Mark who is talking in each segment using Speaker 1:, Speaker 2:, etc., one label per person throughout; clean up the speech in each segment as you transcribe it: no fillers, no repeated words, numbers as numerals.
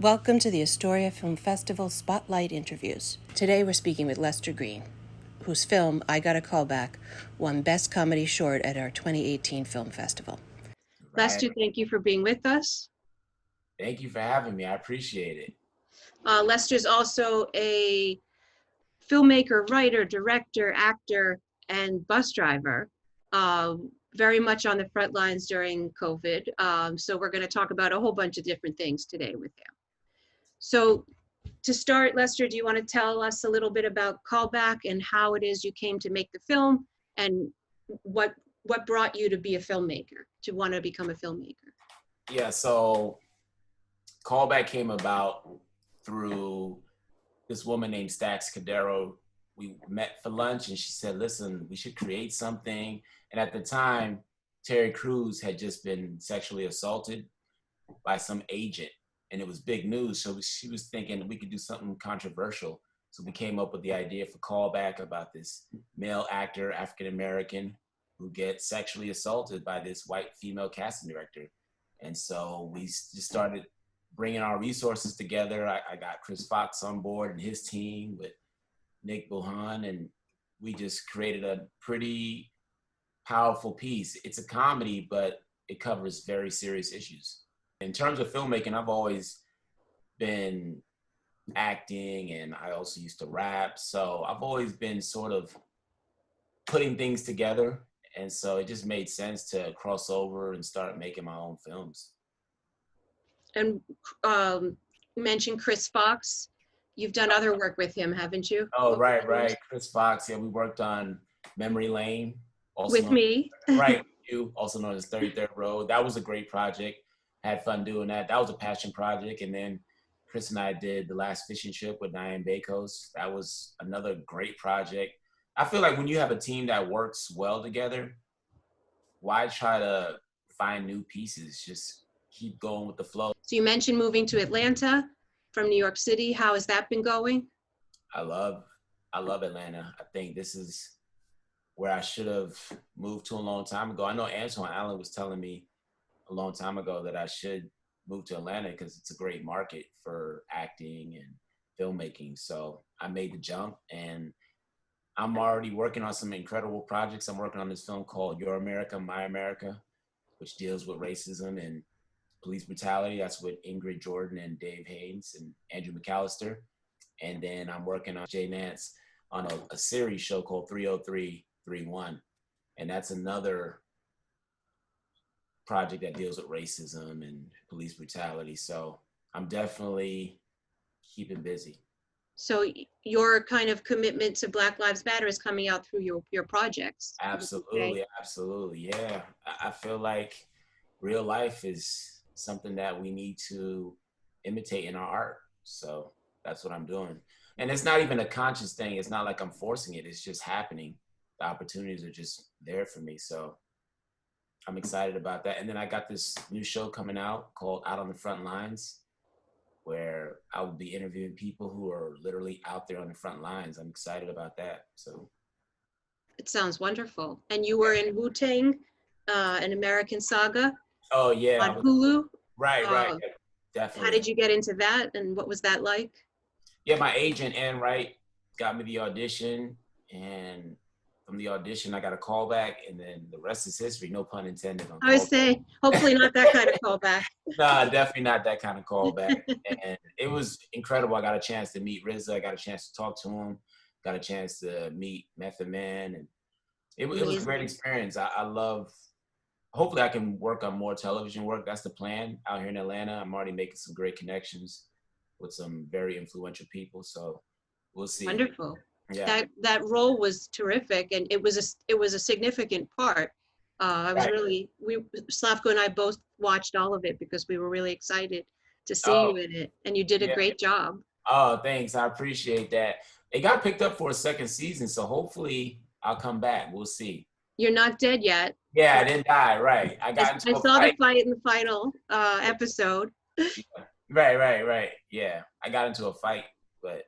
Speaker 1: Welcome to the Astoria Film Festival Spotlight Interviews. Today we're speaking with Lester Green, whose film, I Got a Callback, won Best Comedy Short at our 2018 Film Festival.
Speaker 2: Right.
Speaker 3: Lester, thank you for being with us.
Speaker 2: Thank you for having me. I appreciate it.
Speaker 3: Lester's also a filmmaker, writer, director, actor, and bus driver, very much on the front lines during COVID. So we're going to talk about a whole bunch of different things today with him. So to start, Lester, do you want to tell us a little bit about Callback and how it is you came to make the film and what brought you to be a filmmaker, to want to become a filmmaker?
Speaker 2: Yeah, so Callback came about through this woman named Stax Cadero. We met for lunch and she said, listen, we should create something. And at the time, Terry Crews had just been sexually assaulted by some agent, and it was big news. So she was thinking we could do something controversial. So we came up with the idea for Callback about this male actor, African-American, who gets sexually assaulted by this white female casting director. And so we just started bringing our resources together. I got Chris Fox on board and his team with Nick Buhan, and we just created a pretty powerful piece. It's a comedy, but it covers very serious issues. In terms of filmmaking, I've always been acting, and I also used to rap. So I've always been sort of putting things together. And so it just made sense to cross over and start making my own films.
Speaker 3: And you mentioned Chris Fox. You've done other work with him, haven't you?
Speaker 2: Oh, right. Chris Fox. Yeah, we worked on Memory Lane.
Speaker 3: With me.
Speaker 2: Right, you, also known as 33rd Road. That was a great project. Had fun doing that. That was a passion project. And then Chris and I did The Last Fishing Trip with Diane Bakos. That was another great project. I feel like when you have a team that works well together, why try to find new pieces? Just keep going with the flow.
Speaker 3: So you mentioned moving to Atlanta from New York City. How has that been going?
Speaker 2: I love Atlanta. I think this is where I should have moved to a long time ago. I know Antoine Allen was telling me a long time ago that I should move to Atlanta because it's a great market for acting and filmmaking. So I made the jump, and I'm already working on some incredible projects. I'm working on this film called Your America, My America, which deals with racism and police brutality. That's with Ingrid Jordan and Dave Haynes and Andrew McAllister. And then I'm working on Jay Nance on a series show called 30331. And that's another project that deals with racism and police brutality. So I'm definitely keeping busy.
Speaker 3: So your kind of commitment to Black Lives Matter is coming out through your projects.
Speaker 2: Absolutely, yeah. I feel like real life is something that we need to imitate in our art. So that's what I'm doing. And it's not even a conscious thing. It's not like I'm forcing it. It's just happening. The opportunities are just there for me. So I'm excited about that. And then I got this new show coming out called Out on the Front Lines, where I will be interviewing people who are literally out there on the front lines. I'm excited about that. So
Speaker 3: it sounds wonderful. And you were in Wu-Tang, an American Saga.
Speaker 2: Oh yeah.
Speaker 3: On Hulu.
Speaker 2: Right. Definitely.
Speaker 3: How did you get into that, and what was that like?
Speaker 2: Yeah, my agent, Ann Wright, got me the audition, and from the audition, I got a call back, and then the rest is history, no pun intended.
Speaker 3: I would say, hopefully not that kind of callback.
Speaker 2: Nah, definitely not that kind of callback. And it was incredible. I got a chance to meet RZA. I got a chance to talk to him. Got a chance to meet Method Man. And it was a great experience. I love, hopefully I can work on more television work. That's the plan out here in Atlanta. I'm already making some great connections with some very influential people. So we'll see.
Speaker 3: Wonderful.
Speaker 2: Yeah.
Speaker 3: That role was terrific, and it was a significant part. I was really, Slavko and I both watched all of it because we were really excited to see you in it, and you did a great job.
Speaker 2: Oh, thanks. I appreciate that. It got picked up for a second season, so hopefully I'll come back. We'll see.
Speaker 3: You're not dead yet.
Speaker 2: Yeah, I didn't die. Right. I
Speaker 3: saw the fight in the final episode.
Speaker 2: Right. Yeah, I got into a fight, but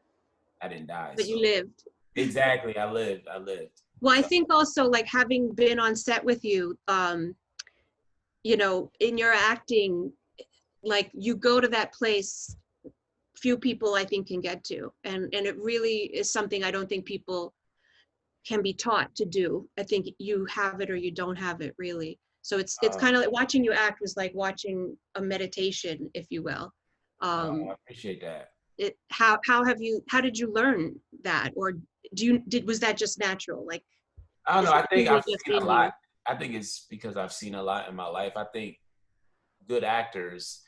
Speaker 2: I didn't die.
Speaker 3: But you lived.
Speaker 2: Exactly. I lived.
Speaker 3: Well, I think also, like, having been on set with you, you know, in your acting, like, you go to that place few people I think can get to. And it really is something I don't think people can be taught to do. I think you have it or you don't have it, really. So it's kind of like watching you act was like watching a meditation, if you will.
Speaker 2: I appreciate that.
Speaker 3: How did you learn that? Or was that just natural? Like,
Speaker 2: I don't know. I think
Speaker 3: really
Speaker 2: I've
Speaker 3: just
Speaker 2: seen a
Speaker 3: in
Speaker 2: lot. I think it's because I've seen a lot in my life. I think good actors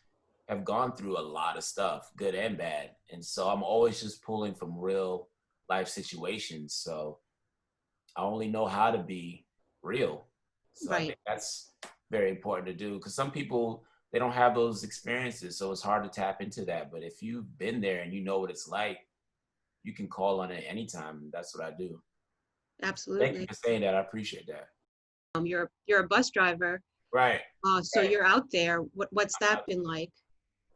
Speaker 2: have gone through a lot of stuff, good and bad. And so I'm always just pulling from real life situations. So I only know how to be real. So I
Speaker 3: Right.
Speaker 2: think that's very important to do because some people, they don't have those experiences. So it's hard to tap into that. But if you've been there and you know what it's like, you can call on it anytime. That's what I do. Thank you
Speaker 3: Absolutely.
Speaker 2: for saying that. I appreciate that.
Speaker 3: You're a bus driver,
Speaker 2: Right.
Speaker 3: so
Speaker 2: Right.
Speaker 3: you're out there. What's that been like?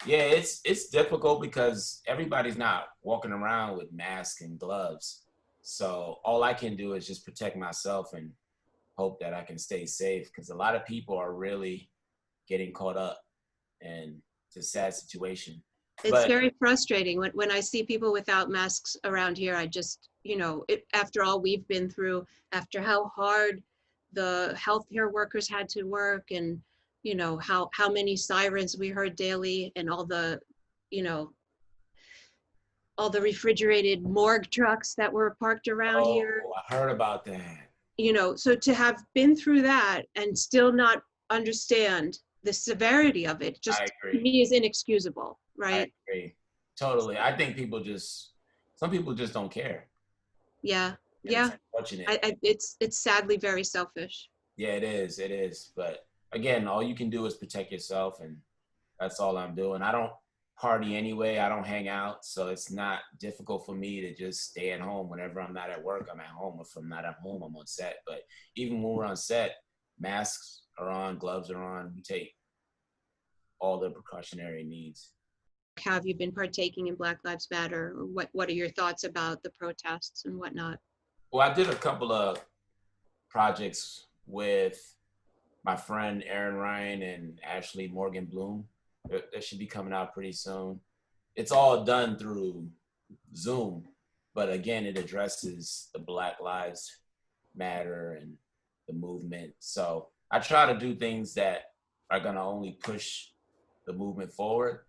Speaker 2: Yeah, it's difficult because everybody's not walking around with masks and gloves. So all I can do is just protect myself and hope that I can stay safe because a lot of people are really getting caught up and it's a sad situation.
Speaker 3: It's
Speaker 2: But
Speaker 3: very frustrating when I see people without masks around here. I just, after all we've been through, after how hard the healthcare workers had to work, and how many sirens we heard daily, and you know, all the refrigerated morgue trucks that were parked around here.
Speaker 2: I heard about that.
Speaker 3: So to have been through that and still not understand the severity of it,
Speaker 2: I
Speaker 3: just to
Speaker 2: agree.
Speaker 3: me is inexcusable,
Speaker 2: I
Speaker 3: right?
Speaker 2: agree. Totally. I think some people just don't care.
Speaker 3: Yeah,
Speaker 2: And it's
Speaker 3: yeah.
Speaker 2: unfortunate.
Speaker 3: It's sadly very selfish.
Speaker 2: Yeah, it is. It is. But again, all you can do is protect yourself, and that's all I'm doing. I don't party anyway. I don't hang out, so it's not difficult for me to just stay at home. Whenever I'm not at work, I'm at home. If I'm not at home, I'm on set. But even when we're on set, masks are on, gloves are on. We take all the precautionary needs.
Speaker 3: Have you been partaking in Black Lives Matter? Or what are your thoughts about the protests and whatnot?
Speaker 2: Well, I did a couple of projects with my friend Aaron Ryan and Ashley Morgan Bloom. That should be coming out pretty soon. It's all done through Zoom, but again, it addresses the Black Lives Matter and the movement. So I try to do things that are gonna only push the movement forward.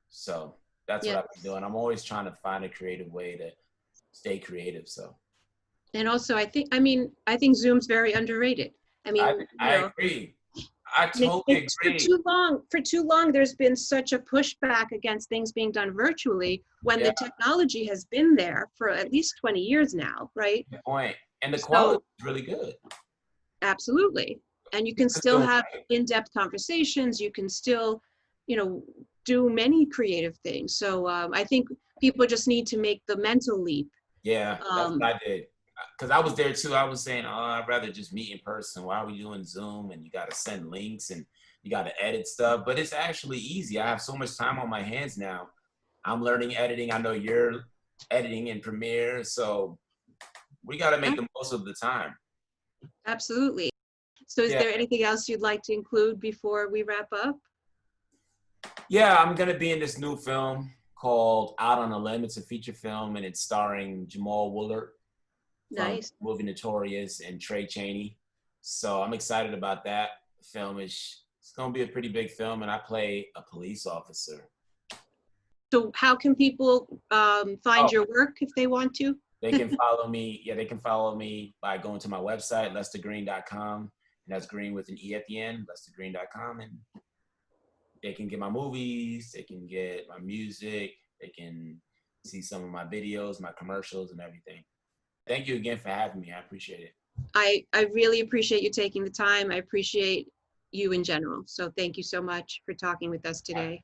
Speaker 2: So that's what
Speaker 3: Yeah.
Speaker 2: I've been doing. I'm always trying to find a creative way to stay creative. So
Speaker 3: And also, I think Zoom's very underrated. I mean,
Speaker 2: I agree. I totally agree.
Speaker 3: For too long, there's been such a pushback against things being done virtually when
Speaker 2: Yeah.
Speaker 3: the technology has been there for at least 20 years now, right?
Speaker 2: Good point. And the
Speaker 3: So-
Speaker 2: quality is really good.
Speaker 3: Absolutely. And you can
Speaker 2: It's
Speaker 3: still
Speaker 2: still
Speaker 3: have
Speaker 2: right.
Speaker 3: in-depth conversations. You can still, do many creative things. So I think people just need to make the mental leap.
Speaker 2: Yeah, that's what I did. Because I was there too. I was saying, oh, I'd rather just meet in person. Why are we doing Zoom? And you got to send links and you got to edit stuff. But it's actually easy. I have so much time on my hands now. I'm learning editing. I know you're editing in Premiere. So we got to make the most of the time.
Speaker 3: Absolutely. So is
Speaker 2: Yeah.
Speaker 3: there anything else you'd like to include before we wrap up?
Speaker 2: Yeah, I'm going to be in this new film called Out on a Limb. It's a feature film and it's starring Jamal Woolard from
Speaker 3: Nice.
Speaker 2: the movie Notorious and Trey Chaney. So I'm excited about that. The film it's going to be a pretty big film, and I play a police officer.
Speaker 3: So how can people find your work if they want to?
Speaker 2: They can follow me. Yeah, they can follow me by going to my website, lestergreen.com. And that's green with an E at the end, lestergreen.com. And they can get my movies, they can get my music, they can see some of my videos, my commercials, and everything. Thank you again for having me. I appreciate it.
Speaker 3: I really appreciate you taking the time. I appreciate you in general. So thank you so much for talking with us today.